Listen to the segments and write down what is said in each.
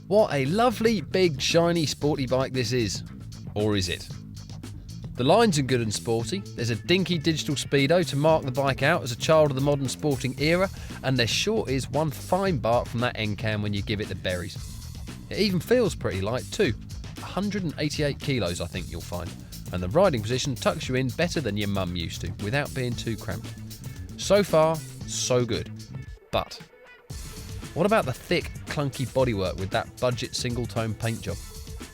What a lovely, big, shiny, sporty bike this is. Or is it? The lines are good and sporty, there's a dinky digital speedo to mark the bike out as a child of the modern sporting era, and there sure is one fine bark from that end cam when you give it the berries. It even feels pretty light too, 188 kilos I think you'll find, and the riding position tucks you in better than your mum used to, without being too cramped. So far, so good. But what about the thick, clunky bodywork with that budget single-tone paint job?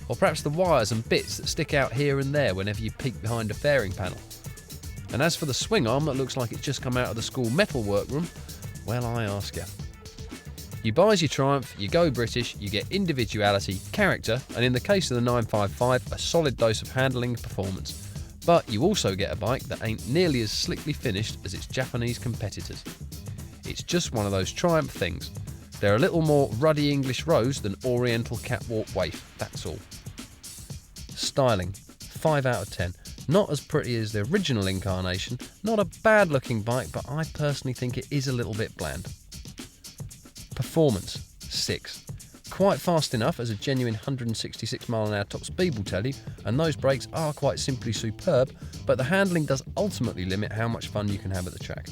Or perhaps the wires and bits that stick out here and there whenever you peek behind a fairing panel? And as for the swing arm that looks like it's just come out of the school metal workroom, well, I ask you. You buy your Triumph, you go British, you get individuality, character, and in the case of the 955, a solid dose of handling and performance. But you also get a bike that ain't nearly as slickly finished as its Japanese competitors. It's just one of those Triumph things. They're a little more ruddy English rose than Oriental catwalk waif, that's all. Styling, 5 out of 10. Not as pretty as the original incarnation, not a bad looking bike, but I personally think it is a little bit bland. Performance, 6. Quite fast enough as a genuine 166 mph top speed will tell you, and those brakes are quite simply superb, but the handling does ultimately limit how much fun you can have at the track.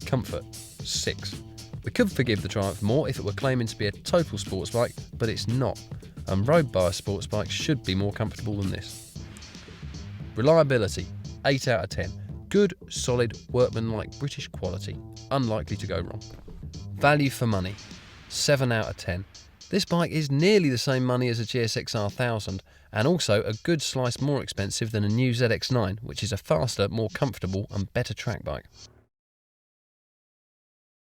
Comfort, 6. We could forgive the Triumph more if it were claiming to be a total sports bike, but it's not, and road biased sports bikes should be more comfortable than this. Reliability, 8 out of 10. Good, solid, workmanlike British quality, unlikely to go wrong. Value for money, 7 out of 10. This bike is nearly the same money as a GSX-R 1000, and also a good slice more expensive than a new ZX-9, which is a faster, more comfortable and better track bike.